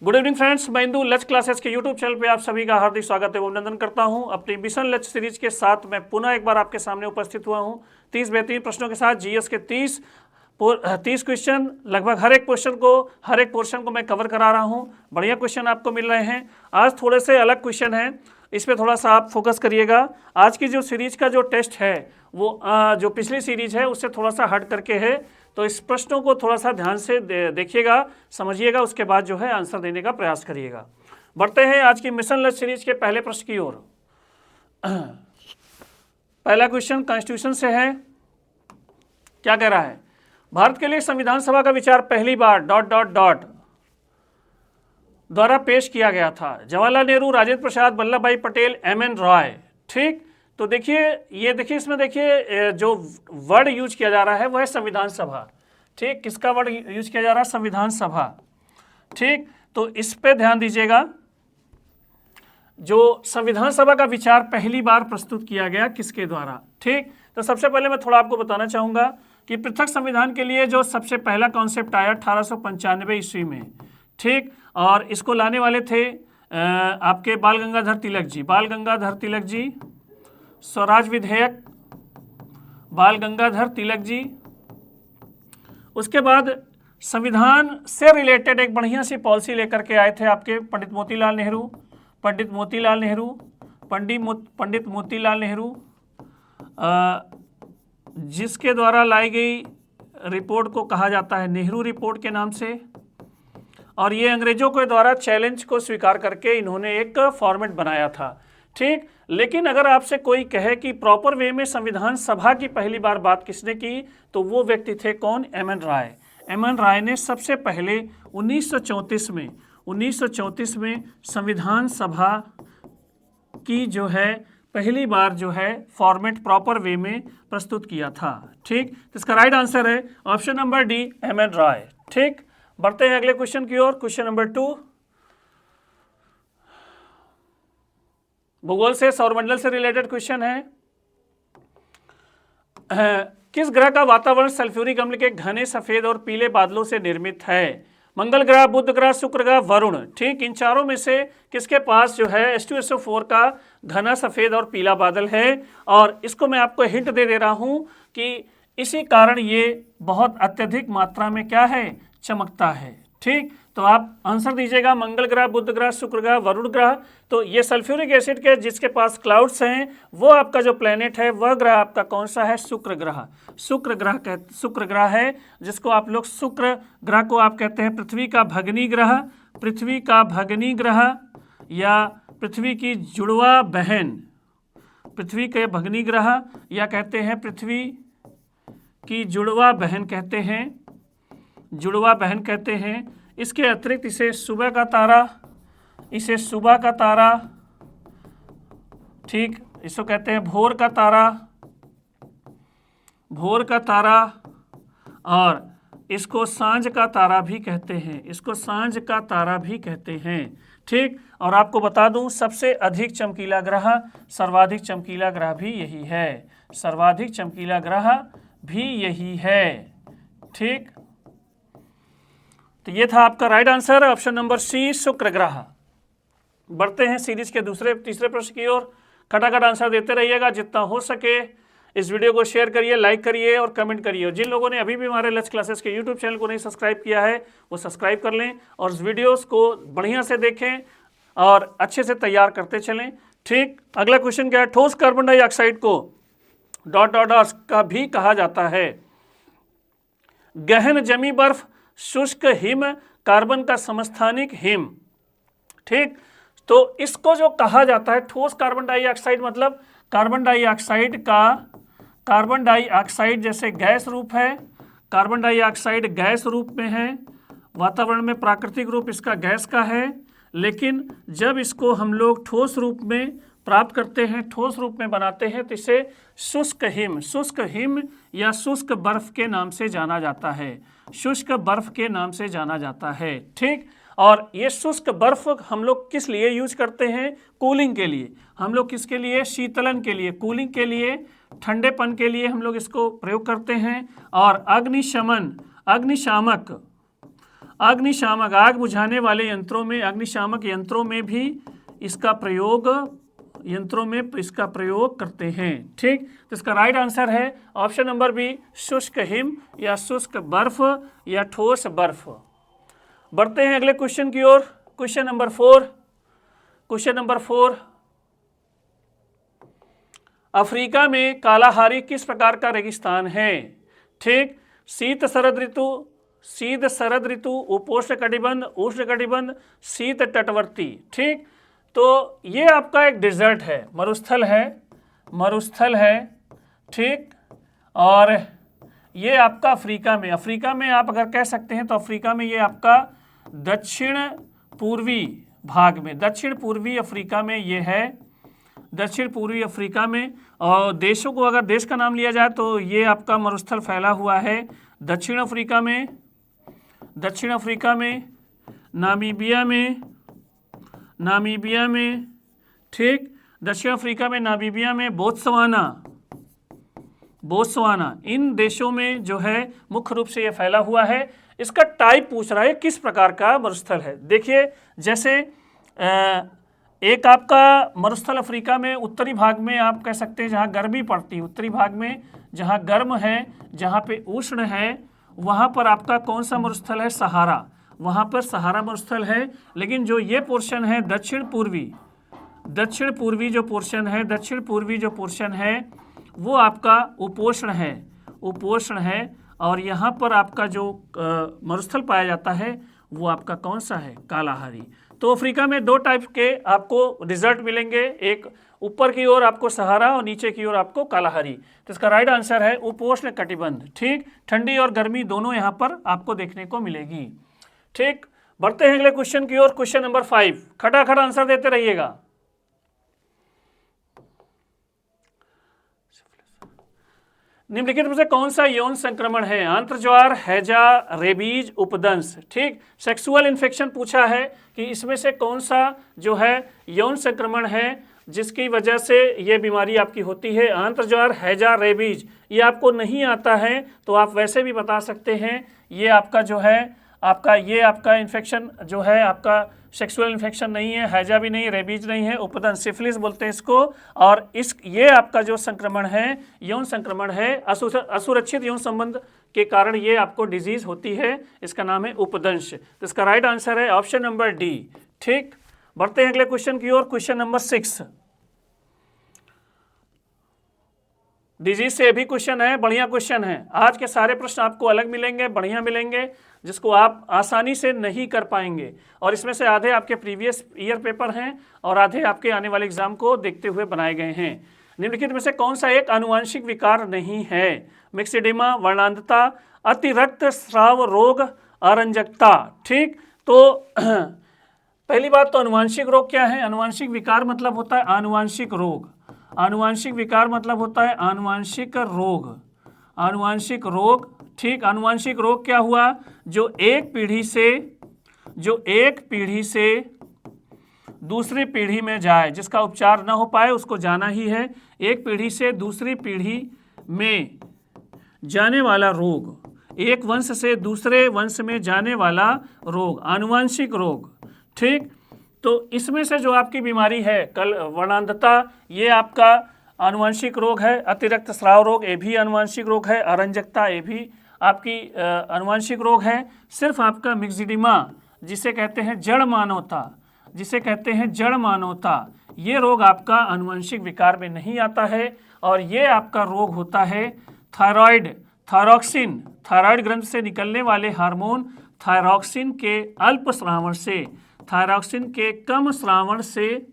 Good evening friends, मैं इंदू लच classes के यूट्यूब चैनल पे आप सभी का हार्दिक स्वागत एवं अभिनंदन करता हूं। अपनी मिशन लच सीरीज के साथ मैं पुनः एक बार आपके सामने उपस्थित हुआ हूं 30 बेहतरीन प्रश्नों के साथ। जीएस के 30 क्वेश्चन, लगभग हर एक पोर्शन को मैं कवर करा रहा हूं। बढ़िया क्वेश्चन आपको मिल रहे हैं। आज थोड़े से अलग क्वेश्चन हैं, इस पर थोड़ा सा आप फोकस करिएगा। आज की जो सीरीज का जो टेस्ट है वो जो पिछली सीरीज है उससे थोड़ा सा हट करके है, तो इस प्रश्नों को थोड़ा सा ध्यान से देखिएगा, समझिएगा, उसके बाद जो है आंसर देने का प्रयास करिएगा। बढ़ते हैं आज की मिशन लच सीरीज के पहले प्रश्न की ओर। पहला क्वेश्चन कॉन्स्टिट्यूशन से है। क्या कह रहा है? भारत के लिए संविधान सभा का विचार पहली बार ... द्वारा पेश किया गया था। जवाहरलाल नेहरू, राजेंद्र प्रसाद, वल्लभ भाई पटेल, एम.एन. रॉय। ठीक, तो देखिए, ये देखिए, इसमें देखिए जो वर्ड यूज किया जा रहा है वह है संविधान सभा। ठीक, किसका वर्ड यूज किया जा रहा है? संविधान सभा। ठीक, तो इस पे ध्यान दीजिएगा। जो संविधान सभा का विचार पहली बार प्रस्तुत किया गया किसके द्वारा? ठीक, तो सबसे पहले मैं थोड़ा आपको बताना चाहूंगा कि पृथक संविधान के लिए जो सबसे पहला कॉन्सेप्ट आया 1895 ईस्वी में। ठीक, और इसको लाने वाले थे आपके बाल गंगाधर तिलक जी। बाल गंगाधर तिलक जी, स्वराज विधेयक, बाल गंगाधर तिलक जी। उसके बाद संविधान से रिलेटेड एक बढ़िया सी पॉलिसी लेकर के आए थे आपके पंडित मोतीलाल नेहरू। पंडित मोतीलाल नेहरू, जिसके द्वारा लाई गई रिपोर्ट को कहा जाता है नेहरू रिपोर्ट के नाम से। और ये अंग्रेजों के द्वारा चैलेंज को स्वीकार करके इन्होंने एक फॉर्मेट बनाया था। ठीक, लेकिन अगर आपसे कोई कहे कि प्रॉपर वे में संविधान सभा की पहली बार बात किसने की, तो वो व्यक्ति थे कौन? एम.एन. राय। एम.एन. राय ने सबसे पहले 1934 में संविधान सभा की जो है पहली बार जो है फॉर्मेट प्रॉपर वे में प्रस्तुत किया था। ठीक, तो इसका राइट आंसर है ऑप्शन नंबर डी, एम.एन. राय। ठीक, बढ़ते हैं अगले क्वेश्चन की ओर। क्वेश्चन नंबर 2 भूगोल से, सौरमंडल से रिलेटेड क्वेश्चन है। किस ग्रह का वातावरण सल्फ्यूरिक अम्ल के घने सफेद और पीले बादलों से निर्मित है? मंगल ग्रह, बुध ग्रह, शुक्र ग्रह, वरुण। ठीक, इन चारों में से किसके पास जो है H2SO4 का घना सफेद और पीला बादल है? और इसको मैं आपको हिंट दे रहा हूं कि इसी कारण ये बहुत अत्यधिक मात्रा में क्या है? चमकता है। ठीक, तो आप आंसर दीजिएगा मंगल ग्रह, बुध ग्रह, शुक्र ग्रह, वरुण ग्रह। तो ये सल्फ्यूरिक एसिड के जिसके पास क्लाउड्स हैं वो आपका जो प्लेनेट है वह ग्रह आपका कौन सा है? शुक्र ग्रह। शुक्र ग्रह है, जिसको आप लोग शुक्र ग्रह को आप कहते हैं पृथ्वी का भगनी ग्रह, पृथ्वी का भगनी ग्रह या पृथ्वी की जुड़वा बहन, पृथ्वी के भगनी ग्रह या कहते हैं पृथ्वी की जुड़वा बहन कहते हैं, जुड़वा बहन कहते हैं। इसके अतिरिक्त इसे सुबह का तारा, ठीक, इसको कहते हैं भोर का तारा, और इसको सांझ का तारा भी कहते हैं, इसको सांझ का तारा भी कहते हैं। ठीक, और आपको बता दूं सबसे अधिक चमकीला ग्रह, सर्वाधिक चमकीला ग्रह भी यही है, सर्वाधिक चमकीला ग्रह भी यही है। ठीक, तो ये था आपका right answer, option number C, शुक्र ग्रह। बढ़ते हैं सीरीज के तीसरे प्रश्न की ओर। खटाखट आंसर देते रहिएगा, जितना हो सके इस वीडियो को शेयर करिए, लाइक करिए और कमेंट करिए। और जिन लोगों ने अभी भी हमारे लच क्लासेस के यूट्यूब चैनल को नहीं सब्सक्राइब किया है वो सब्सक्राइब कर लें और इस वीडियोस को बढ़िया से देखें और अच्छे से तैयार करते चलें। ठीक, अगला क्वेश्चन क्या है? ठोस कार्बन डाइऑक्साइड को ... का भी कहा जाता है। गहन जमी बर्फ, शुष्क हिम, कार्बन का समस्थानिक हिम। ठीक, तो इसको जो कहा जाता है ठोस कार्बन डाइऑक्साइड, मतलब कार्बन डाइऑक्साइड जैसे गैस रूप है, कार्बन डाइऑक्साइड गैस रूप में है, वातावरण में प्राकृतिक रूप इसका गैस का है, लेकिन जब इसको हम लोग ठोस रूप में प्राप्त करते हैं, ठोस रूप में बनाते हैं, तो इसे शुष्क हिम या शुष्क बर्फ के नाम से जाना जाता है, शुष्क बर्फ के नाम से जाना जाता है। ठीक, और ये शुष्क बर्फ हम लोग किस लिए यूज करते हैं? कूलिंग के लिए। हम लोग किसके लिए? शीतलन के लिए, कूलिंग के लिए, ठंडेपन के लिए हम लोग इसको प्रयोग करते हैं। और अग्निशामक अग्निशामक, आग बुझाने वाले यंत्रों में, अग्निशामक यंत्रों में भी इसका प्रयोग करते हैं। ठीक, तो इसका राइट आंसर है ऑप्शन नंबर बी, शुष्क हिम या शुष्क बर्फ या ठोस बर्फ। बढ़ते हैं अगले क्वेश्चन की ओर। क्वेश्चन नंबर 4, अफ्रीका में कालाहारी किस प्रकार का रेगिस्तान है? ठीक, शीत शरद ऋतु, उपोष्ण कटिबंध, उष्ण कटिबंध, शीत तटवर्ती। ठीक, तो ये आपका एक डिजर्ट है, मरुस्थल है। ठीक, और ये आपका अफ्रीका में आप अगर कह सकते हैं तो अफ्रीका में ये आपका दक्षिण पूर्वी भाग में, दक्षिण पूर्वी अफ्रीका में ये है, दक्षिण पूर्वी अफ्रीका में। और देशों को अगर देश का नाम लिया जाए तो ये आपका मरुस्थल फैला हुआ है दक्षिण अफ्रीका में, नामीबिया में। ठीक, दक्षिण अफ्रीका में, नामीबिया में, बोत्सवाना, इन देशों में जो है मुख्य रूप से ये फैला हुआ है। इसका टाइप पूछ रहा है किस प्रकार का मरुस्थल है। देखिए, जैसे एक आपका मरुस्थल अफ्रीका में उत्तरी भाग में आप कह सकते हैं जहाँ गर्मी पड़ती है, उत्तरी भाग में जहाँ गर्म है, जहाँ पे उष्ण है, वहाँ पर आपका कौन सा मरुस्थल है? सहारा, वहाँ पर सहारा मरुस्थल है। लेकिन जो ये पोर्शन है दक्षिण पूर्वी जो पोर्शन है वो आपका उपोष्ण है। और यहाँ पर आपका जो मरुस्थल पाया जाता है वो आपका कौन सा है? कालाहारी। तो अफ्रीका में दो टाइप के आपको डिजर्ट मिलेंगे, एक ऊपर की ओर आपको सहारा और नीचे की ओर आपको कालाहारी। तो इसका राइट आंसर है उपोष्ण कटिबंध। ठीक, ठंडी और गर्मी दोनों यहाँ पर आपको देखने को मिलेगी। ठीक, बढ़ते हैं अगले क्वेश्चन की ओर। क्वेश्चन नंबर 5, खटाखट आंसर देते रहिएगा। निम्नलिखित में से कौन सा यौन संक्रमण है? आंत्रज्वार, हैजा, रेबीज, उपदंश। ठीक, सेक्सुअल इन्फेक्शन पूछा है कि इसमें से कौन सा जो है यौन संक्रमण है जिसकी वजह से ये बीमारी आपकी होती है। आंत्रज्वार, हैजा, रेबीज ये आपको नहीं आता है तो आप वैसे भी बता सकते हैं ये आपका जो है आपका इन्फेक्शन जो है आपका सेक्सुअल इन्फेक्शन नहीं है, हैजा भी नहीं, रेबीज नहीं है, उपदंश सिफिलिस बोलते हैं इसको। और ये आपका जो संक्रमण है, यौन संक्रमण है, असुरक्षित यौन संबंध के कारण ये आपको डिजीज होती है, इसका नाम है उपदंश। तो इसका राइट आंसर है ऑप्शन नंबर डी। ठीक, बढ़ते हैं अगले क्वेश्चन की ओर। क्वेश्चन नंबर 6, डिजीज से भी क्वेश्चन है, बढ़िया क्वेश्चन है। आज के सारे प्रश्न आपको अलग मिलेंगे, बढ़िया मिलेंगे, जिसको आप आसानी से नहीं कर पाएंगे। और इसमें से आधे आपके प्रीवियस ईयर पेपर हैं और आधे आपके आने वाले एग्जाम को देखते हुए बनाए गए हैं। निम्नलिखित में से कौन सा एक आनुवंशिक विकार नहीं है? मिक्सिडिमा, वर्णांधता, अति रक्तस्राव रोग, अरंजकता। ठीक, तो पहली बात तो आनुवंशिक रोग क्या है? आनुवंशिक विकार मतलब होता है आनुवंशिक रोग। आनुवंशिक विकार मतलब होता है आनुवंशिक रोग। ठीक, आनुवंशिक रोग क्या हुआ? जो एक पीढ़ी से दूसरी पीढ़ी में जाए, जिसका उपचार ना हो पाए उसको जाना ही है। एक पीढ़ी से दूसरी पीढ़ी में जाने वाला रोग, एक वंश से दूसरे वंश में जाने वाला रोग, आनुवंशिक रोग। ठीक, तो इसमें से जो आपकी बीमारी है वर्णांधता, ये आपका आनुवंशिक रोग है। अतिरिक्त स्राव रोग ये भी आनुवंशिक रोग है। अरंजकता ये भी आपकी आनुवंशिक रोग है। सिर्फ आपका मिक्सिडिमा, जिसे कहते हैं जड़ मानवता, ये रोग आपका आनुवंशिक विकार में नहीं आता है। और ये आपका रोग होता है थायरॉक्सिन ग्रंथ से निकलने वाले हार्मोन थायरॉक्सिन के अल्प श्रावण से, थायरॉक्सिन के कम श्रावण से,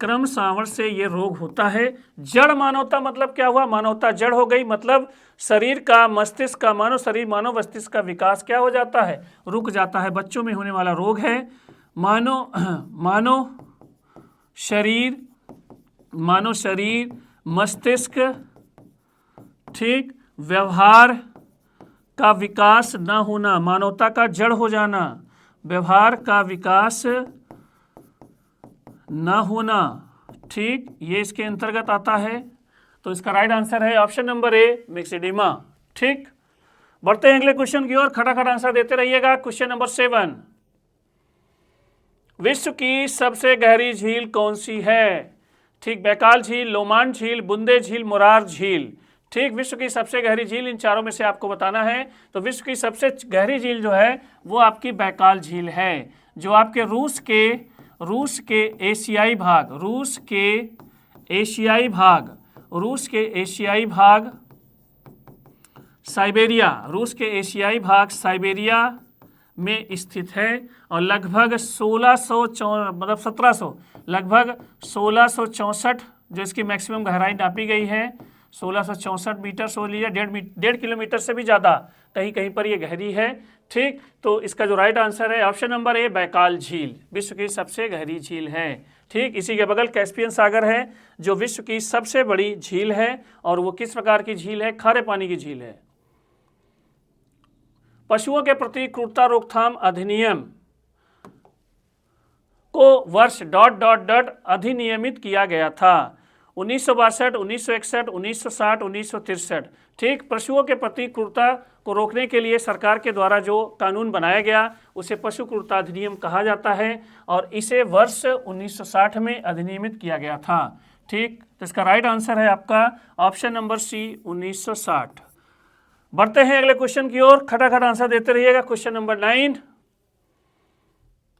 क्रम श्रावण से ये रोग होता है। जड़ मानवता मतलब क्या हुआ? मानवता जड़ हो गई, मतलब शरीर का, मस्तिष्क का, मानव मस्तिष्क का विकास क्या हो जाता है? रुक जाता है। बच्चों में होने वाला रोग है। मानव शरीर, मस्तिष्क, ठीक, व्यवहार का विकास ना होना, मानवता का जड़ हो जाना, व्यवहार का विकास ना होना। ठीक, ये इसके अंतर्गत आता है। तो इसका राइट आंसर है ऑप्शन नंबर ए, मिक्सिडिमा। ठीक, बढ़ते हैं अगले क्वेश्चन की ओर, खटाखट आंसर देते रहिएगा। क्वेश्चन नंबर 7, विश्व की सबसे गहरी झील कौन सी है? ठीक, बैकाल झील, लोमान झील, बुंदे झील, मुरार झील। ठीक, विश्व की सबसे गहरी झील इन चारों में से आपको बताना है। तो विश्व की सबसे गहरी झील जो है वो आपकी बैकाल झील है, जो आपके रूस के एशियाई भाग साइबेरिया में स्थित है और लगभग 1664 जो इसकी मैक्सिमम गहराई नापी गई है 1664 मीटर, सो लीजिए 1.5 किलोमीटर से भी ज़्यादा कहीं कहीं पर ये गहरी है। ठीक, तो इसका जो राइट आंसर है ऑप्शन नंबर ए, बैकाल झील विश्व की सबसे गहरी झील है। ठीक, इसी के बगल कैस्पियन सागर है जो विश्व की सबसे बड़ी झील है, और वो किस प्रकार की झील है? खारे पानी की झील है। पशुओं के प्रति क्रूरता रोकथाम अधिनियम को वर्ष ... अधिनियमित किया गया था? 1962, 1961, 1960, 1963। ठीक, पशुओं के प्रति क्रूरता को रोकने के लिए सरकार के द्वारा जो कानून बनाया गया उसे पशु क्रूरता अधिनियम कहा जाता है, और इसे वर्ष 1960 में अधिनियमित किया गया था। ठीक, तो इसका राइट आंसर है आपका ऑप्शन नंबर सी, 1960। बढ़ते हैं अगले क्वेश्चन की ओर, खटाखट आंसर देते रहिएगा। क्वेश्चन नंबर 9,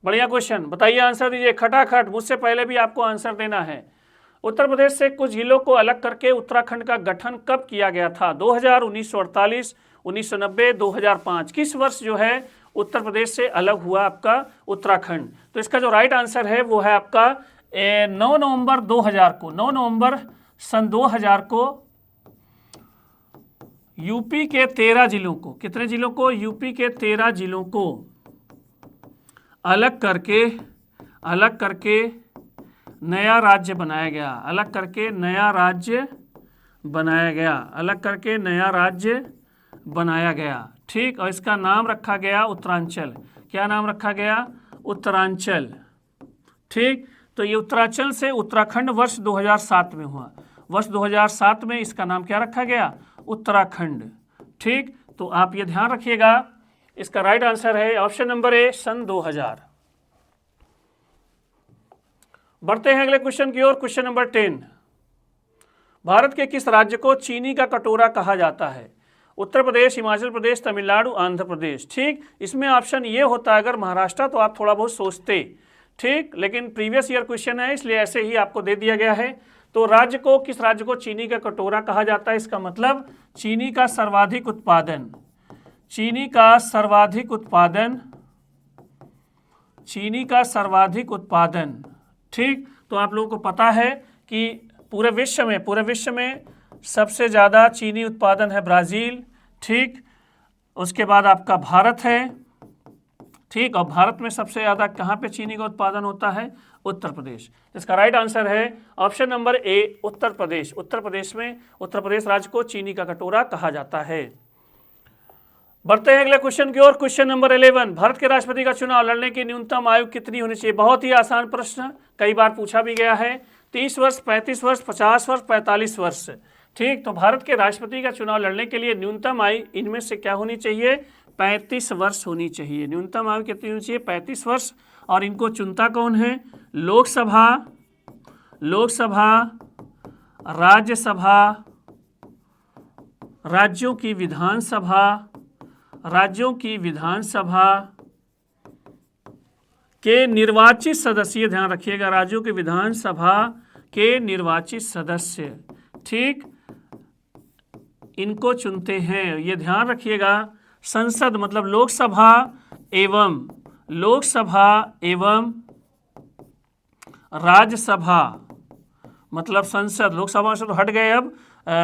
बढ़िया क्वेश्चन, बताइए, आंसर दीजिए खटाखट, मुझसे पहले भी आपको आंसर देना है। उत्तर प्रदेश से कुछ जिलों को अलग करके उत्तराखंड का गठन कब किया गया था? 2000, 1948, 1990, 2005। किस वर्ष जो है उत्तर प्रदेश से अलग हुआ आपका उत्तराखंड? तो इसका जो राइट आंसर है वो है आपका 9 नवंबर 2000 को, 9 नवंबर सन 2000 को यूपी के 13 जिलों को, कितने जिलों को? यूपी के 13 जिलों को अलग करके नया राज्य बनाया गया, अलग करके नया राज्य बनाया गया। ठीक, और इसका नाम रखा गया उत्तरांचल। क्या नाम रखा गया? उत्तरांचल। ठीक, तो ये उत्तरांचल से उत्तराखंड वर्ष 2007 में हुआ, वर्ष 2007 में इसका नाम क्या रखा गया? उत्तराखंड। ठीक, तो आप ये ध्यान रखिएगा, इसका राइट आंसर है ऑप्शन नंबर ए, सन 2000। बढ़ते हैं अगले क्वेश्चन की ओर, क्वेश्चन नंबर 10, भारत के किस राज्य को चीनी का कटोरा कहा जाता है? उत्तर प्रदेश, हिमाचल प्रदेश, तमिलनाडु, आंध्र प्रदेश। ठीक, इसमें ऑप्शन ये होता है, अगर महाराष्ट्र तो आप थोड़ा बहुत सोचते। ठीक, लेकिन प्रीवियस ईयर क्वेश्चन है इसलिए ऐसे ही आपको दे दिया गया है। तो राज्य को, किस राज्य को चीनी का कटोरा कहा जाता है? इसका मतलब चीनी का सर्वाधिक उत्पादन। ठीक, तो आप लोगों को पता है कि पूरे विश्व में सबसे ज़्यादा चीनी उत्पादन है ब्राज़ील। ठीक, उसके बाद आपका भारत है। ठीक, और भारत में सबसे ज़्यादा कहाँ पे चीनी का उत्पादन होता है? उत्तर प्रदेश। इसका राइट आंसर है option number A, Uttar Pradesh. Uttar Pradesh राज्य को चीनी का कटोरा कहा जाता है। बढ़ते हैं अगले क्वेश्चन की ओर, क्वेश्चन नंबर 11, भारत के राष्ट्रपति का चुनाव लड़ने की न्यूनतम आयु कितनी होनी चाहिए? बहुत ही आसान प्रश्न, कई बार पूछा भी गया है। 30 वर्ष, 35 वर्ष, 50 वर्ष, 45 वर्ष। ठीक, तो भारत के राष्ट्रपति का चुनाव लड़ने के लिए न्यूनतम आयु इनमें से क्या होनी चाहिए? 35 वर्ष होनी चाहिए। न्यूनतम आयु कितनी होनी चाहिए? 35 वर्ष। और इनको चुनता कौन है? लोकसभा, राज्यसभा, राज्यों की विधानसभा के निर्वाचित सदस्य, ध्यान रखिएगा, राज्यों की विधानसभा के निर्वाचित सदस्य। ठीक, इनको चुनते हैं, ये ध्यान रखिएगा। संसद मतलब लोकसभा एवं राज्यसभा, मतलब संसद, लोकसभा से तो हट गए अब,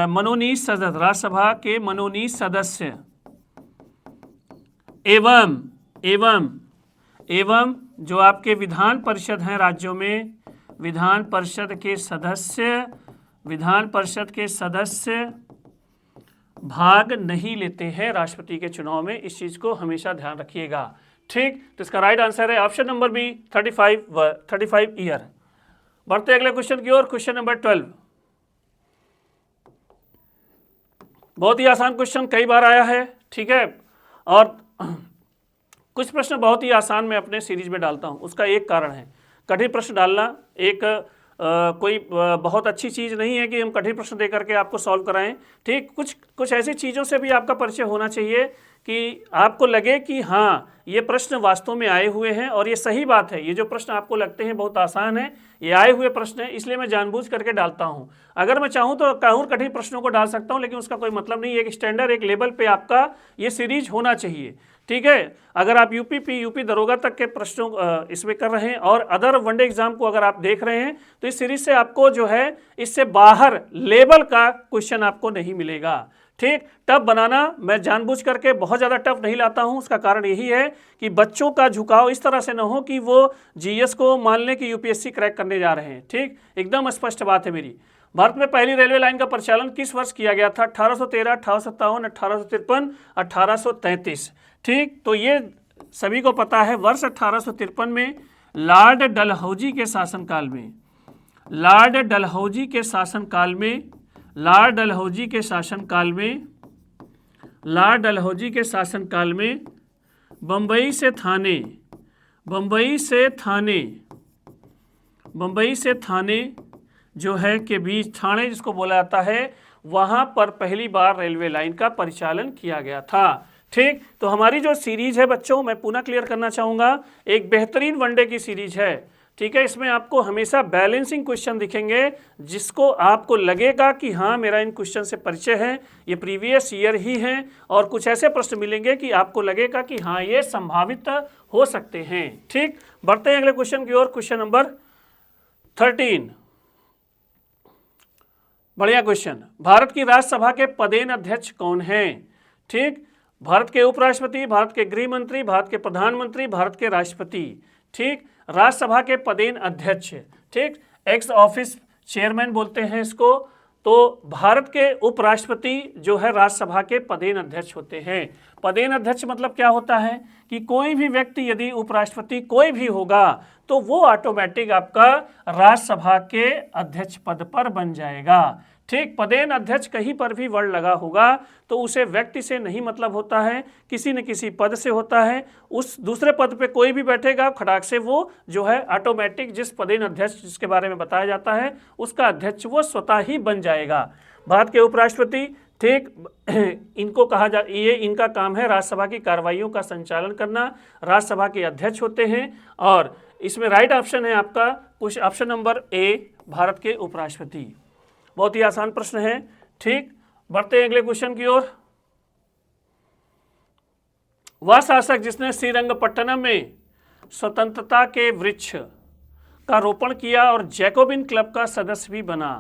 मनोनीत सदस्य, राज्यसभा के मनोनीत सदस्य एवं जो आपके विधान परिषद हैं राज्यों में, विधान परिषद के सदस्य भाग नहीं लेते हैं राष्ट्रपति के चुनाव में। इस चीज को हमेशा ध्यान रखिएगा। ठीक, तो इसका राइट आंसर है ऑप्शन नंबर बी, 35 ईयर। बढ़ते अगले क्वेश्चन की ओर, क्वेश्चन नंबर 12, बहुत ही आसान क्वेश्चन, कई बार आया है। ठीक है। और कुछ प्रश्न बहुत ही आसान मैं अपने सीरीज में डालता हूँ, उसका एक कारण है, कठिन प्रश्न डालना एक कोई बहुत अच्छी चीज़ नहीं है कि हम कठिन प्रश्न दे करके आपको सॉल्व कराएं। ठीक, कुछ ऐसी चीज़ों से भी आपका परिचय होना चाहिए कि आपको लगे कि हाँ ये प्रश्न वास्तव में आए हुए हैं और ये सही बात है। ये जो प्रश्न आपको लगते हैं बहुत आसान है, ये आए हुए प्रश्न हैं, इसलिए मैं जानबूझ करके डालता हूँ। अगर मैं चाहूँ तो और कठिन प्रश्नों को डाल सकता हूँ, लेकिन उसका कोई मतलब नहीं है। एक स्टैंडर्ड, एक लेवल पे आपका ये सीरीज होना चाहिए। ठीक है, अगर आप यूपी दरोगा तक के प्रश्नों इसमें कर रहे हैं और अदर वनडे एग्जाम को अगर आप देख रहे हैं तो इस सीरीज से आपको जो है इससे बाहर लेवल का क्वेश्चन आपको नहीं मिलेगा। ठीक, टफ बनाना मैं जानबूझ करके बहुत ज़्यादा टफ नहीं लाता हूं, उसका कारण यही है कि बच्चों का झुकाव इस तरह से ना हो कि वो जीएस को मान लें कि यूपीएससी क्रैक करने जा रहे हैं। ठीक, एकदम स्पष्ट बात है मेरी। भारत में पहली रेलवे लाइन का परिचालन किस वर्ष किया गया था? 1813, 1857, 1853, 1833। ठीक, तो ये सभी को पता है। वर्ष 1853 में लॉर्ड डलहौजी के शासनकाल में, लॉर्ड डलहौजी के शासनकाल में, लॉर्ड डलहौजी के शासनकाल में, लॉर्ड डलहौजी के शासनकाल में बम्बई से थाने, बम्बई से थाने, बम्बई से थाने जो है के बीच, ठाणे जिसको बोला जाता है, वहाँ पर पहली बार रेलवे लाइन का परिचालन किया गया था। ठीक, तो हमारी जो सीरीज है बच्चों, मैं पुनः क्लियर करना चाहूँगा, एक बेहतरीन वनडे की सीरीज है। ठीक है, इसमें आपको हमेशा बैलेंसिंग क्वेश्चन दिखेंगे जिसको आपको लगेगा कि हाँ मेरा इन क्वेश्चन से परिचय है, ये प्रीवियस ईयर ही हैं, और कुछ ऐसे प्रश्न मिलेंगे कि आपको लगेगा कि हाँ ये संभावित हो सकते हैं। ठीक, बढ़ते हैं अगले क्वेश्चन की ओर। क्वेश्चन नंबर 13, बढ़िया क्वेश्चन। भारत की राज्यसभा के पदेन अध्यक्ष कौन हैं? ठीक, भारत के उपराष्ट्रपति, भारत के गृह मंत्री, भारत के प्रधानमंत्री, भारत के राष्ट्रपति। ठीक, राज्यसभा के पदेन अध्यक्ष, ठीक, एक्स ऑफिस चेयरमैन बोलते हैं इसको। तो भारत के उपराष्ट्रपति जो है राज्यसभा के पदेन अध्यक्ष होते हैं। पदेन अध्यक्ष मतलब क्या होता है कि कोई भी व्यक्ति यदि उपराष्ट्रपति कोई भी होगा तो वो ऑटोमेटिक आपका राज्यसभा के अध्यक्ष पद पर बन जाएगा। ठीक, पदेन अध्यक्ष कहीं पर भी वर्ड लगा होगा तो उसे व्यक्ति से नहीं मतलब होता है, किसी न किसी पद से होता है। उस दूसरे पद पे कोई भी बैठेगा खटाक से वो जो है ऑटोमेटिक जिस पदेन अध्यक्ष जिसके बारे में बताया जाता है उसका अध्यक्ष वो स्वतः ही बन जाएगा। भारत के उपराष्ट्रपति, ठीक, इनको कहा जा, ये इनका काम है राज्यसभा की कार्रवाइयों का संचालन करना, राज्यसभा के अध्यक्ष होते हैं। और इसमें राइट ऑप्शन है आपका कुछ ऑप्शन नंबर ए, भारत के उपराष्ट्रपति। बहुत ही आसान प्रश्न है। ठीक, बढ़ते हैं अगले क्वेश्चन की ओर। वह शासक जिसने श्रीरंगपट्टनम में स्वतंत्रता के वृक्ष का रोपण किया और जैकोबिन क्लब का सदस्य भी बना,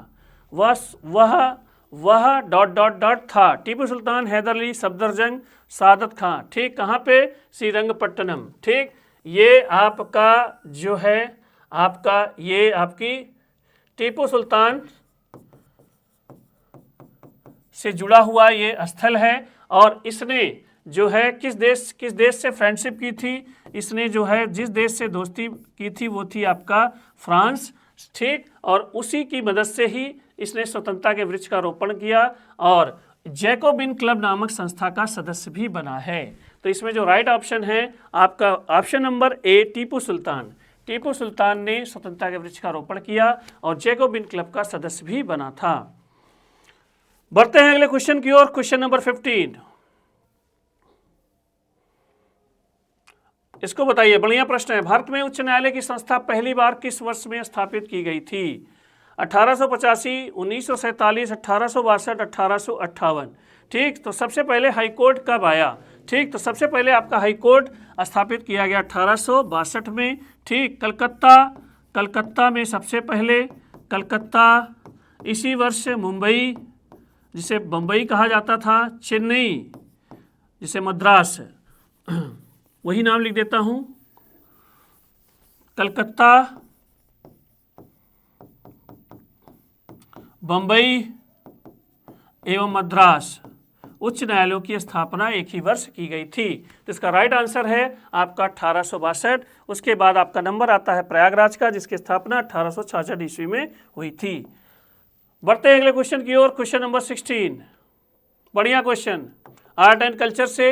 वह डॉट डॉट डॉट था। टीपू सुल्तान, हैदर अली, सफदरजंग, सादत खां। ठीक, कहाँ पे? श्रीरंगपट्टनम। ठीक, ये आपका जो है आपका ये आपकी टीपू सुल्तान से जुड़ा हुआ ये स्थल है। और इसने जो है किस देश से फ्रेंडशिप की थी? इसने जो है जिस देश से दोस्ती की थी वो थी आपका फ्रांस। ठीक, और उसी की मदद से ही इसने स्वतंत्रता के वृक्ष का रोपण किया और जैकोबिन क्लब नामक संस्था का सदस्य भी बना है। तो इसमें जो राइट ऑप्शन है आपका option number A, Tipu Sultan. Tipu Sultan ने स्वतंत्रता के वृक्ष का रोपण किया और जैकोबिन क्लब का सदस्य भी बना था। बढ़ते हैं अगले क्वेश्चन की ओर। क्वेश्चन नंबर 15, इसको बताइए, बढ़िया प्रश्न है। भारत में उच्च न्यायालय की संस्था पहली बार किस वर्ष में स्थापित की गई थी? 1885, 1947, 1862, 1858। ठीक, तो सबसे पहले हाईकोर्ट कब आया? ठीक, तो सबसे पहले आपका हाईकोर्ट स्थापित किया गया 1862 में। ठीक, कलकत्ता में सबसे पहले, कलकत्ता, इसी वर्ष मुंबई जिसे बम्बई कहा जाता था, चेन्नई जिसे मद्रास, वही नाम लिख देता हूँ, कलकत्ता, बम्बई एवं मद्रास उच्च न्यायालयों की स्थापना एक ही वर्ष की गई थी। तो इसका राइट आंसर है आपका 1862। उसके बाद आपका नंबर आता है प्रयागराज का जिसकी स्थापना 1866 ईस्वी में हुई थी। बढ़ते हैं अगले क्वेश्चन की ओर। क्वेश्चन नंबर 16, बढ़िया क्वेश्चन। आर्ट एंड कल्चर से।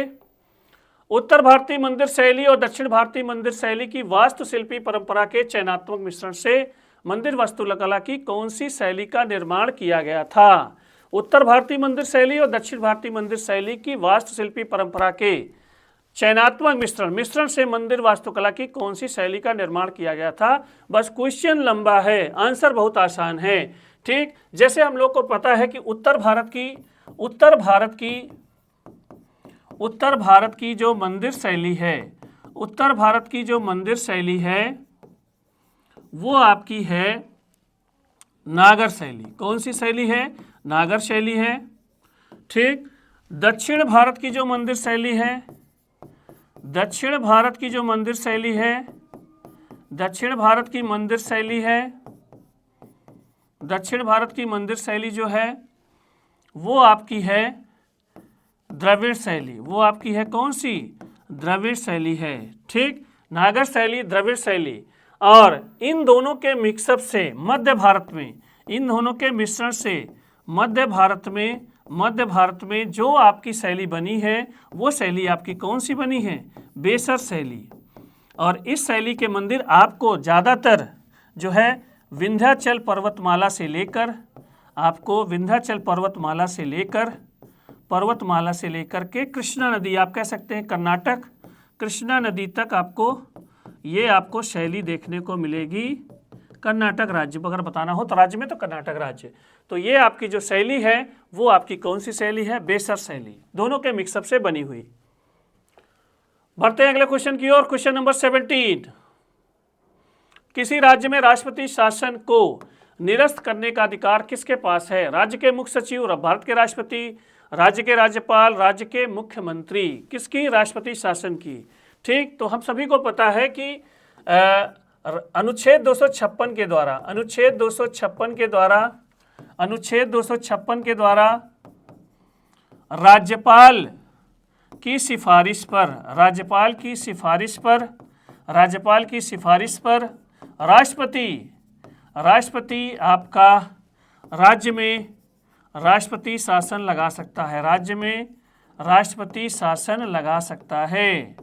उत्तर भारतीय मंदिर शैली और दक्षिण भारतीय मंदिर शैली की वास्तुशिल्पी परंपरा के चयनात्मक मिश्रण से मंदिर वास्तुकला की कौन सी शैली का निर्माण किया गया था? उत्तर भारतीय मंदिर शैली और दक्षिण भारतीय मंदिर शैली की वास्तुशिल्पी परंपरा के चयनात्मक मिश्रण से मंदिर वास्तुकला की कौन सी शैली का निर्माण किया गया था? बस क्वेश्चन लंबा है, आंसर बहुत आसान है। ठीक, जैसे हम लोग को पता है कि उत्तर भारत की जो मंदिर शैली है, उत्तर भारत की जो मंदिर शैली है वो आपकी है नागर शैली। कौन सी शैली है? नागर शैली है। ठीक, दक्षिण भारत की जो मंदिर शैली है, दक्षिण भारत की जो मंदिर शैली है, दक्षिण भारत की मंदिर शैली है, दक्षिण भारत की मंदिर शैली जो है वो आपकी है द्रविड़ शैली। वो आपकी है कौन सी? द्रविड़ शैली है। ठीक, नागर शैली, द्रविड़ शैली। और इन दोनों के मिक्सअप से मध्य भारत में, इन दोनों के मिश्रण से मध्य भारत में जो आपकी शैली बनी है वो शैली आपकी कौन सी बनी है? बेसर शैली। और इस शैली के मंदिर आपको ज़्यादातर जो है विंध्याचल पर्वतमाला से लेकर, आपको विंध्याचल पर्वतमाला से लेकर के कृष्णा नदी, आप कह सकते हैं कर्नाटक, कृष्णा नदी तक आपको शैली देखने को मिलेगी। कर्नाटक राज्य अगर बताना हो तो राज्य में तो कर्नाटक राज्य। तो ये आपकी जो शैली है वो आपकी कौन सी शैली है? बेसर शैली। दोनों के मिक्सअप से बनी हुई। बढ़ते हैं अगले क्वेश्चन की ओर। Question number 17। किसी राज्य में राष्ट्रपति शासन को निरस्त करने का अधिकार किसके पास है? राज्य के मुख्य सचिव, भारत के राष्ट्रपति, राज्य के राज्यपाल, राज्य के मुख्यमंत्री। किसकी? राष्ट्रपति शासन की। ठीक, तो हम सभी को पता है कि अनुच्छेद 256 के द्वारा राज्यपाल की सिफारिश पर राष्ट्रपति आपका राज्य में राष्ट्रपति शासन लगा सकता है। राज्य में राष्ट्रपति शासन लगा सकता है।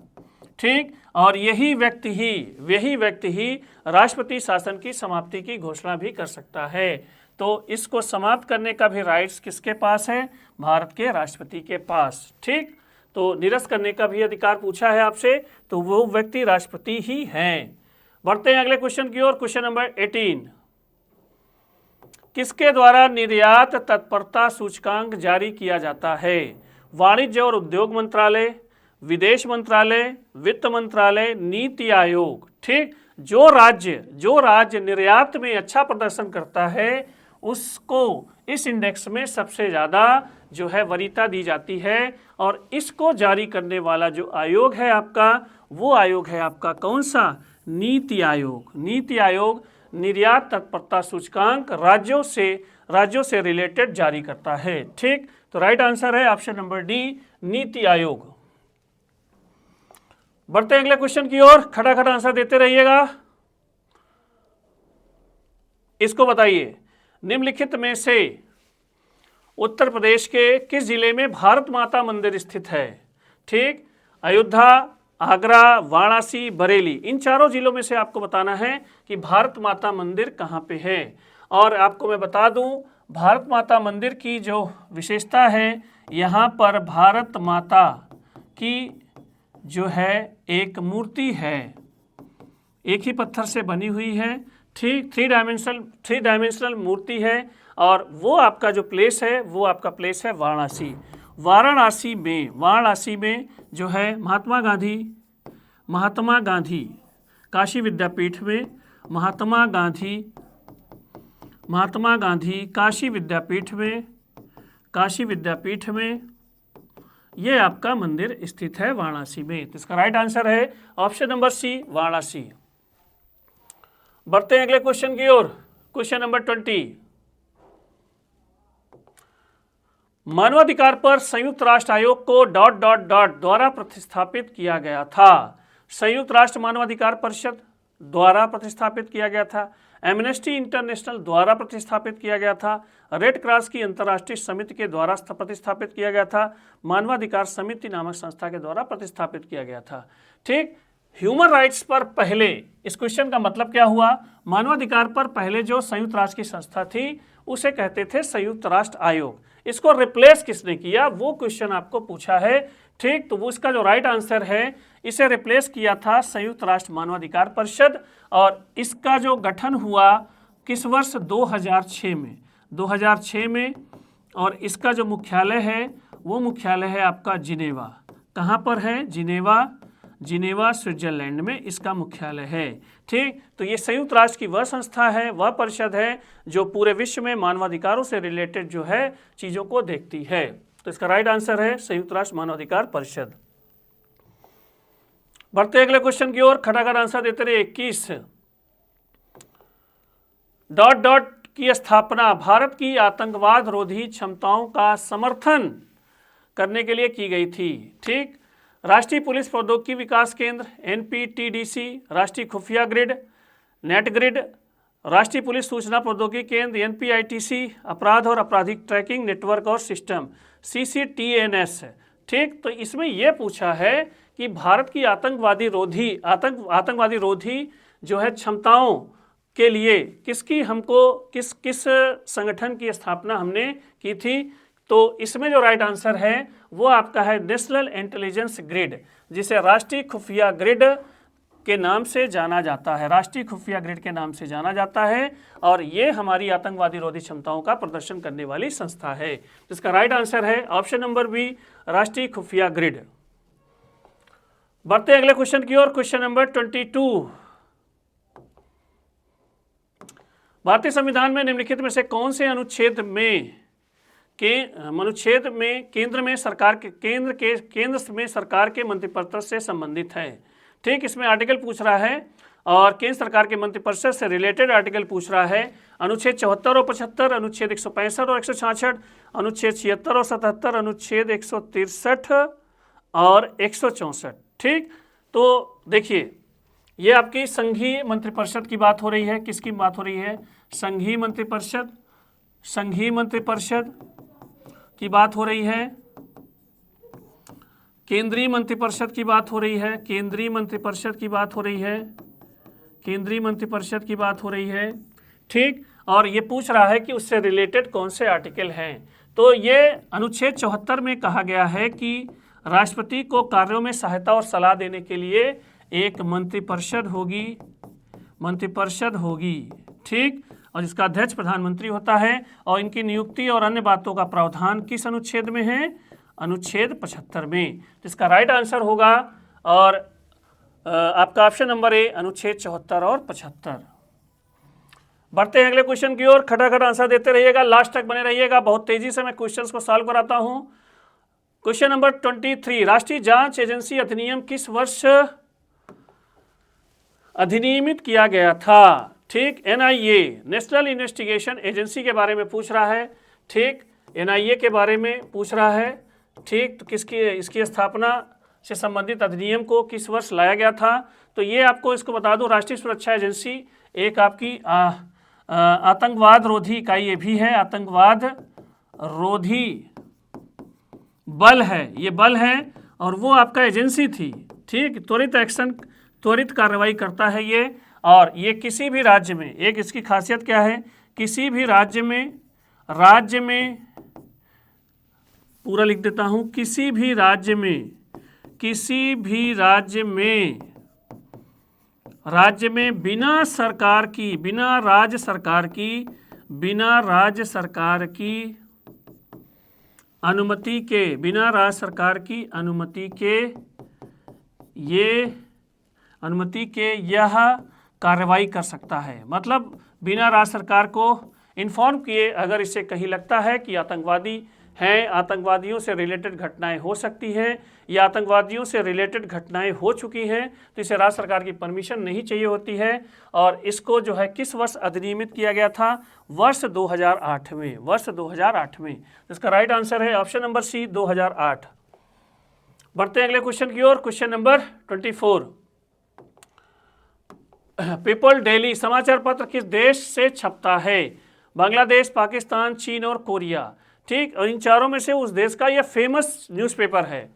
ठीक, और यही व्यक्ति ही राष्ट्रपति शासन की समाप्ति की घोषणा भी कर सकता है। तो इसको समाप्त करने का भी राइट्स किसके पास है? भारत के राष्ट्रपति के पास। ठीक, तो निरस्त करने का भी अधिकार पूछा है आपसे, तो वो व्यक्ति राष्ट्रपति ही हैं। बढ़ते हैं अगले क्वेश्चन की ओर। Question number 18। किसके द्वारा निर्यात तत्परता सूचकांक जारी किया जाता है? वाणिज्य और उद्योग मंत्रालय, विदेश मंत्रालय, वित्त मंत्रालय, नीति आयोग। ठीक, जो राज्य निर्यात में अच्छा प्रदर्शन करता है उसको इस इंडेक्स में सबसे ज़्यादा जो है वरीयता दी जाती है। और इसको जारी करने वाला जो आयोग है आपका, वो आयोग है आपका कौन सा? नीति आयोग। नीति आयोग निर्यात तत्परता सूचकांक राज्यों से रिलेटेड जारी करता है। ठीक, तो राइट आंसर है option number D, NITI Aayog. बढ़ते हैं अगले क्वेश्चन की ओर। खटाखट आंसर देते रहिएगा। इसको बताइए, निम्नलिखित में से उत्तर प्रदेश के किस जिले में भारत माता मंदिर स्थित है? ठीक, अयोध्या, आगरा, वाराणसी, बरेली। इन चारों जिलों में से आपको बताना है कि भारत माता मंदिर कहाँ पे है। और आपको मैं बता दूं, भारत माता मंदिर की जो विशेषता है, यहाँ पर भारत माता की जो है एक मूर्ति है, एक ही पत्थर से बनी हुई है। ठीक, थ्री डायमेंशनल मूर्ति है। और वो आपका जो प्लेस है वो आपका प्लेस है वाराणसी। वाराणसी में जो है महात्मा गांधी काशी विद्यापीठ में, महात्मा गांधी काशी विद्यापीठ में ये आपका मंदिर स्थित है वाराणसी में। तो इसका राइट आंसर है ऑप्शन नंबर सी, वाराणसी। बढ़ते हैं अगले क्वेश्चन की ओर। Question number 20। मानवाधिकार पर संयुक्त राष्ट्र आयोग को ... द्वारा प्रतिस्थापित किया गया था। संयुक्त राष्ट्र मानवाधिकार परिषद, द्वारा प्रतिस्थापित किया गया था, एमनेस्टी इंटरनेशनल द्वारा प्रतिस्थापित किया गया था, रेड क्रॉस की अंतर्राष्ट्रीय समिति के द्वारा प्रतिस्थापित किया गया था, मानवाधिकार समिति नामक संस्था के द्वारा प्रतिस्थापित किया गया था। ठीक, ह्यूमन राइट्स पर पहले, इस क्वेश्चन का मतलब क्या हुआ, मानवाधिकार पर पहले जो संयुक्त राष्ट्र की संस्था थी उसे कहते थे संयुक्त राष्ट्र आयोग। इसको रिप्लेस किसने किया, वो क्वेश्चन आपको पूछा है। ठीक, तो वो इसका जो राइट आंसर है, इसे रिप्लेस किया था संयुक्त राष्ट्र मानवाधिकार परिषद। और इसका जो गठन हुआ किस वर्ष, 2006 में, 2006 में। और इसका जो मुख्यालय है वो मुख्यालय है आपका जिनेवा। कहाँ पर है, जिनेवा स्विट्जरलैंड में इसका मुख्यालय है। ठीक, तो ये संयुक्त राष्ट्र की वह संस्था है, वह परिषद है जो पूरे विश्व में मानवाधिकारों से रिलेटेड जो है चीज़ों को देखती है। तो इसका राइट आंसर है संयुक्त राष्ट्र मानवाधिकार परिषद। बढ़ते अगले क्वेश्चन की ओर, खटाखट आंसर देते रहे। 21 डॉट डॉट की स्थापना भारत की आतंकवाद रोधी क्षमताओं का समर्थन करने के लिए की गई थी। ठीक, राष्ट्रीय पुलिस प्रौद्योगिकी विकास केंद्र NPTDC, राष्ट्रीय खुफिया ग्रिड नेटग्रिड, राष्ट्रीय पुलिस सूचना प्रौद्योगिकी केंद्र NPITC, अपराध और आपराधिक ट्रैकिंग नेटवर्क और सिस्टम CCTNS। ठीक, तो इसमें यह पूछा है कि भारत की आतंकवादी रोधी जो है क्षमताओं के लिए किस संगठन की स्थापना हमने की थी। तो इसमें जो राइट आंसर है वो आपका है नेशनल इंटेलिजेंस ग्रिड, जिसे राष्ट्रीय खुफिया ग्रिड के नाम से जाना जाता है, राष्ट्रीय खुफिया ग्रिड के नाम से जाना जाता है। और ये हमारी आतंकवादी रोधी क्षमताओं का प्रदर्शन करने वाली संस्था है। जिसका राइट आंसर है ऑप्शन नंबर बी, राष्ट्रीय खुफिया ग्रिड। बढ़ते अगले क्वेश्चन की ओर, क्वेश्चन नंबर 22। भारतीय संविधान में निम्नलिखित में से कौन से अनुच्छेद में केंद्र में सरकार के मंत्रिपरिषद से संबंधित है। ठीक, इसमें आर्टिकल पूछ रहा है और केंद्र सरकार के मंत्रिपरिषद से रिलेटेड आर्टिकल पूछ रहा है। अनुच्छेद 74 और 75, अनुच्छेद 165 और 166, अनुच्छेद 76 और 77, अनुच्छेद 163 और 164। ठीक, तो देखिए ये आपकी संघीय मंत्रिपरिषद की बात हो रही है। किसकी बात हो रही है, संघीय मंत्रिपरिषद की बात हो रही है, केंद्रीय मंत्रिपरिषद की बात हो रही है, केंद्रीय मंत्रिपरिषद की बात हो रही है। ठीक, और ये पूछ रहा है कि उससे रिलेटेड कौन से आर्टिकल हैं। तो ये अनुच्छेद 74 में कहा गया है कि राष्ट्रपति को कार्यों में सहायता और सलाह देने के लिए एक मंत्रिपरिषद होगी। ठीक, और इसका अध्यक्ष प्रधानमंत्री होता है। और इनकी नियुक्ति और अन्य बातों का प्रावधान किस अनुच्छेद में है, अनुच्छेद 75 में। इसका राइट आंसर होगा और आपका ऑप्शन नंबर ए, अनुच्छेद 74 और 75। बढ़ते हैं अगले क्वेश्चन की ओर, खटाखट आंसर देते रहिएगा, लास्ट तक बने रहिएगा। बहुत तेजी से मैं क्वेश्चंस को सॉल्व कराता हूं। क्वेश्चन नंबर 23, राष्ट्रीय जांच एजेंसी अधिनियम किस वर्ष अधिनियमित किया गया था। ठीक, NIA नेशनल इन्वेस्टिगेशन एजेंसी के बारे में पूछ रहा है। ठीक, NIA के बारे में पूछ रहा है। ठीक, तो इसकी स्थापना से संबंधित अधिनियम को किस वर्ष लाया गया था। तो ये आपको इसको बता दूं, राष्ट्रीय सुरक्षा एजेंसी एक आपकी आतंकवाद रोधी इकाई ये भी है, आतंकवाद रोधी बल है, ये बल है और वो आपका एजेंसी थी। ठीक, त्वरित कार्रवाई करता है ये। और ये किसी भी राज्य में, एक इसकी खासियत क्या है, किसी भी राज्य में पूरा लिख देता हूं, किसी भी राज्य में बिना राज्य सरकार की अनुमति के यह कार्रवाई कर सकता है। मतलब बिना राज्य सरकार को इन्फॉर्म किए अगर इसे कहीं लगता है कि आतंकवादी हैं, आतंकवादियों से रिलेटेड घटनाएं हो सकती है या आतंकवादियों से रिलेटेड घटनाएं हो चुकी हैं, तो इसे राज्य सरकार की परमिशन नहीं चाहिए होती है। और इसको जो है किस वर्ष अधिनियमित किया गया था, वर्ष 2008 में। इसका राइट आंसर है ऑप्शन नंबर सी, 2008। बढ़ते हैं अगले क्वेश्चन की ओर, क्वेश्चन नंबर 24। पीपल डेली समाचार पत्र किस देश से छपता है? बांग्लादेश, पाकिस्तान, चीन और कोरिया। ठीक, और इन चारों में से उस देश का यह फेमस न्यूज़पेपर है।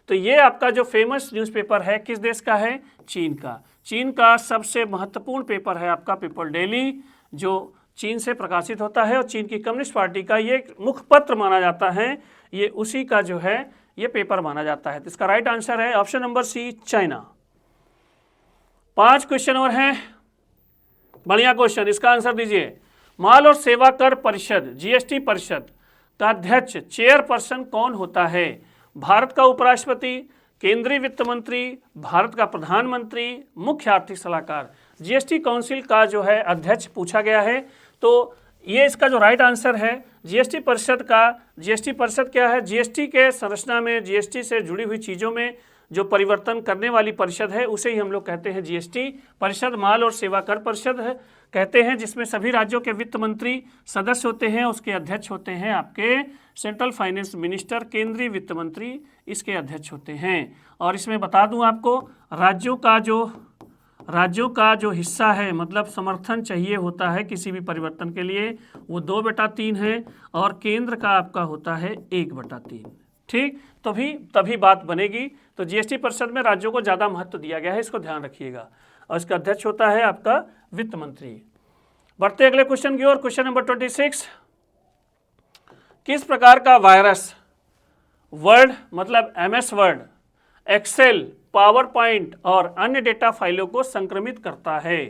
तो ये आपका जो फेमस न्यूज़पेपर है किस देश का है? चीन का। चीन का सबसे महत्वपूर्ण पेपर है आपका पीपल डेली, जो चीन से प्रकाशित होता है और चीन की कम्युनिस्ट पार्टी का ये मुखपत्र माना जाता है। ये उसी का जो है ये पेपर माना जाता है। तो इसका राइट आंसर है option number C, China. 5 question और हैं, बढ़िया क्वेश्चन, इसका आंसर दीजिए। माल और सेवा कर परिषद जीएसटी परिषद का अध्यक्ष चेयरपर्सन कौन होता है? भारत का उपराष्ट्रपति, केंद्रीय वित्त मंत्री, भारत का प्रधानमंत्री, मुख्य आर्थिक सलाहकार। जीएसटी काउंसिल का जो है अध्यक्ष पूछा गया है। तो ये इसका जो राइट आंसर है जीएसटी परिषद का। जीएसटी परिषद क्या है? जीएसटी के संरचना में, जीएसटी से जुड़ी हुई चीज़ों में जो परिवर्तन करने वाली परिषद है उसे ही हम लोग कहते हैं जीएसटी परिषद। माल और सेवा कर परिषद है कहते हैं, जिसमें सभी राज्यों के वित्त मंत्री सदस्य होते हैं। उसके अध्यक्ष होते हैं आपके सेंट्रल फाइनेंस मिनिस्टर, केंद्रीय वित्त मंत्री इसके अध्यक्ष होते हैं। और इसमें बता दूं आपको, राज्यों का जो हिस्सा है, मतलब समर्थन चाहिए होता है किसी भी परिवर्तन के लिए, वो 2/3 है और केंद्र का आपका होता है 1/3। ठीक, तभी बात बनेगी। तो जीएसटी परिषद में राज्यों को ज़्यादा महत्व दिया गया है, इसको ध्यान रखिएगा। और इसका अध्यक्ष होता है आपका वित्त मंत्री। बढ़ते अगले क्वेश्चन की ओर। क्वेश्चन नंबर 26, किस प्रकार का वायरस वर्ड मतलब MS Word, Excel, PowerPoint और अन्य डेटा फाइलों को संक्रमित करता है?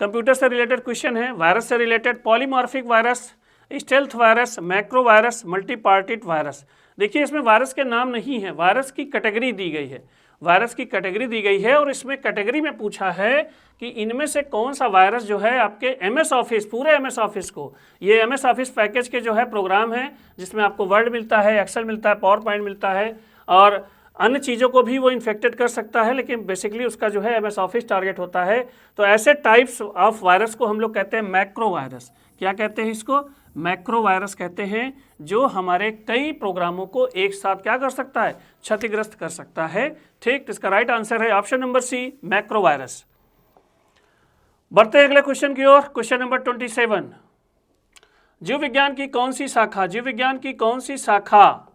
कंप्यूटर से रिलेटेड क्वेश्चन है। वायरस से related, polymorphic virus, stealth virus, macro virus, multipartite virus. देखिए इसमें वायरस के नाम नहीं है, वायरस की कैटेगरी दी गई है। वायरस की कैटेगरी दी गई है और इसमें कैटेगरी में पूछा है कि इनमें से कौन सा वायरस जो है आपके MS ऑफिस, पूरे MS ऑफिस को, ये MS ऑफिस पैकेज के जो है प्रोग्राम है जिसमें आपको वर्ड मिलता है, एक्सेल मिलता है, पावर पॉइंट मिलता है और अन्य चीज़ों को भी वो इन्फेक्टेड कर सकता है, लेकिन बेसिकली उसका जो है MS ऑफिस टारगेट होता है। तो ऐसे टाइप्स ऑफ वायरस को हम लोग कहते हैं मैक्रो वायरस। क्या कहते हैं इसको? मैक्रो वायरस कहते हैं, जो हमारे कई प्रोग्रामों को एक साथ क्या कर सकता है? क्षतिग्रस्त कर सकता है। ठीक, तो इसका राइट आंसर है option number C, macro virus. बढ़ते हैं अगले क्वेश्चन की ओर। क्वेश्चन नंबर 27, जीव विज्ञान की कौन सी शाखा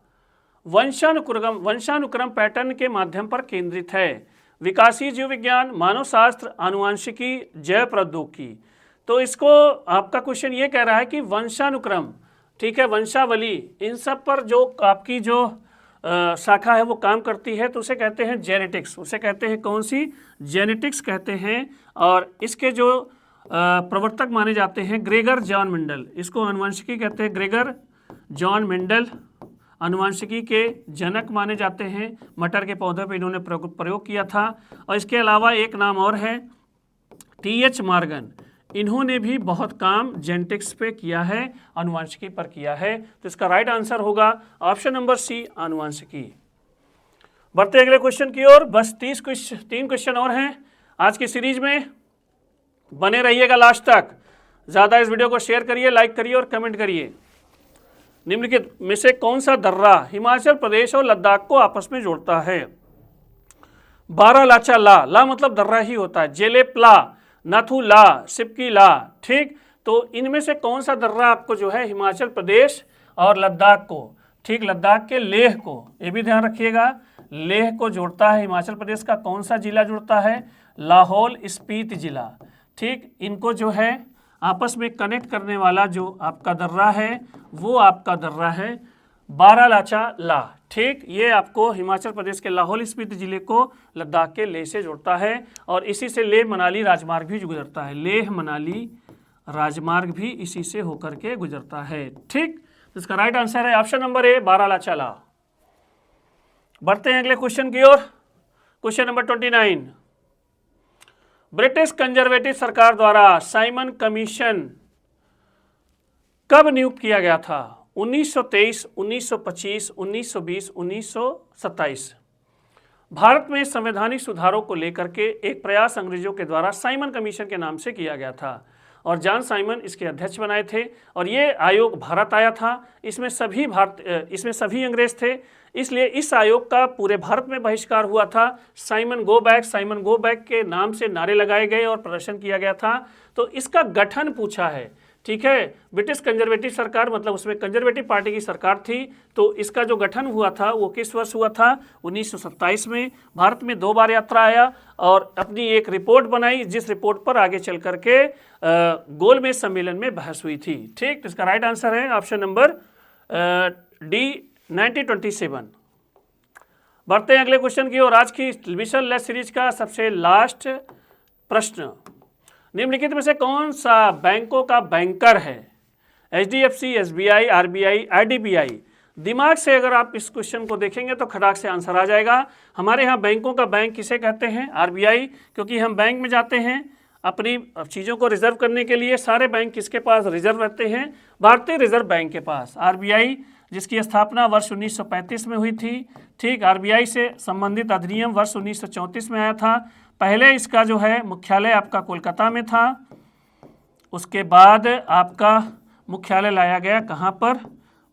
वंशानुक्रम पैटर्न के माध्यम पर केंद्रित है? विकासीय जीव विज्ञान, मानव शास्त्र, आनुवंशिकी, जैव प्रौद्योगिकी। तो इसको आपका क्वेश्चन ये कह रहा है कि वंशानुक्रम, ठीक है, वंशावली, इन सब पर जो आपकी जो शाखा है वो काम करती है, तो उसे कहते हैं जेनेटिक्स। उसे कहते हैं कौन सी? जेनेटिक्स कहते हैं। और इसके जो प्रवर्तक माने जाते हैं ग्रेगर जॉन मेंडल, इसको आनुवंशिकी कहते हैं। ग्रेगर जॉन मेंडल आनुवंशिकी के जनक माने जाते हैं। मटर के पौधे पर इन्होंने प्रयोग किया था। और इसके अलावा एक नाम और है, TH मॉर्गन। इन्होंने भी बहुत काम जेनेटिक्स पे किया है, आनुवंशिकी पर किया है। तो इसका राइट आंसर होगा ऑप्शन नंबर सी, आनुवंशिकी। बढ़ते अगले क्वेश्चन की ओर। बस 3 क्वेश्चन और हैं आज की सीरीज में, बने रहिएगा लास्ट तक। ज़्यादा इस वीडियो को शेयर करिए, लाइक करिए और कमेंट करिए। निम्नलिखित में से कौन सा दर्रा हिमाचल प्रदेश और लद्दाख को आपस में जोड़ता है? बारालाचा ला मतलब दर्रा ही होता है। जेलेप ला, नाथू ला, सिपकी ला। ठीक, तो इनमें से कौन सा दर्रा आपको जो है हिमाचल प्रदेश और लद्दाख को, ठीक, लद्दाख के लेह को, ये भी ध्यान रखिएगा, लेह को जोड़ता है। हिमाचल प्रदेश का कौन सा जिला जुड़ता है? लाहौल स्पीति जिला। ठीक, इनको जो है आपस में कनेक्ट करने वाला जो आपका दर्रा है वो आपका दर्रा है बारालाचा ला। ठीक, ये आपको हिमाचल प्रदेश के लाहौल स्पीति जिले को लद्दाख के लेह से जोड़ता है और इसी से लेह मनाली राजमार्ग भी गुजरता है। लेह मनाली राजमार्ग भी इसी से होकर के गुजरता है। ठीक, तो इसका राइट आंसर है ऑप्शन नंबर ए, बारालाचा ला। बढ़ते हैं अगले क्वेश्चन की ओर। क्वेश्चन नंबर 29, ब्रिटिश कंजर्वेटिव सरकार द्वारा साइमन कमीशन कब नियुक्त किया गया था? 1923, 1925, 1920, 1927। भारत में संवैधानिक सुधारों को लेकर के एक प्रयास अंग्रेजों के द्वारा साइमन कमीशन के नाम से किया गया था और जॉन साइमन इसके अध्यक्ष बनाए थे। और ये आयोग भारत आया था, इसमें सभी अंग्रेज थे, इसलिए इस आयोग का पूरे भारत में बहिष्कार हुआ था। साइमन गो बैक के नाम से नारे लगाए गए और प्रदर्शन किया गया था। तो इसका गठन पूछा है, ठीक है। ब्रिटिश कंजर्वेटिव सरकार, मतलब उसमें कंजर्वेटिव पार्टी की सरकार थी। तो इसका जो गठन हुआ था वो किस वर्ष हुआ था? 1927 में। भारत में 2 बार यात्रा आया और अपनी एक रिपोर्ट बनाई, जिस रिपोर्ट पर आगे चल करके गोलमेज सम्मेलन में बहस हुई थी, ठीक। तो इसका राइट आंसर है ऑप्शन नंबर डी 1927। बढ़ते हैं अगले क्वेश्चन की और आज की मिशन लेस सीरीज का सबसे लास्ट प्रश्न, निम्नलिखित में से कौन सा बैंकों का बैंकर है? HDFC, SBI, RBI, IDBI। दिमाग से अगर आप इस क्वेश्चन को देखेंगे तो खटाक से आंसर आ जाएगा। हमारे यहाँ बैंकों का बैंक किसे कहते हैं? RBI, क्योंकि हम बैंक में जाते हैं अपनी चीज़ों को रिजर्व करने के लिए। सारे बैंक किसके पास रिजर्व रहते हैं? भारतीय रिजर्व बैंक के पास। RBI जिसकी स्थापना वर्ष 1935 में हुई थी, ठीक। RBI से संबंधित अधिनियम वर्ष 1934 में आया था। पहले इसका जो है मुख्यालय आपका कोलकाता में था, उसके बाद आपका मुख्यालय लाया गया कहाँ पर?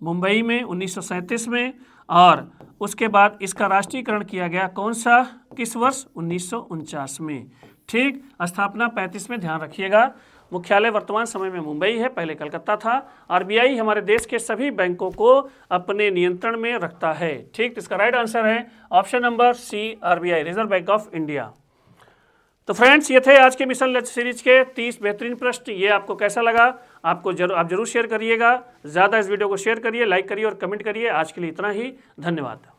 मुंबई में 1937 में। और उसके बाद इसका राष्ट्रीयकरण किया गया कौन सा, किस वर्ष? 1949 में, ठीक। स्थापना 35 में, ध्यान रखिएगा। मुख्यालय वर्तमान समय में मुंबई है, पहले कलकत्ता था। RBI हमारे देश के सभी बैंकों को अपने नियंत्रण में रखता है, ठीक। तो इसका राइट आंसर है option number C, RBI, Reserve Bank of India. तो फ्रेंड्स, ये थे आज के मिशन लंच सीरीज के 30 बेहतरीन प्रश्न। ये आपको कैसा लगा? आप जरूर शेयर करिएगा, ज़्यादा इस वीडियो को शेयर करिए, लाइक करिए और कमेंट करिए। आज के लिए इतना ही, धन्यवाद।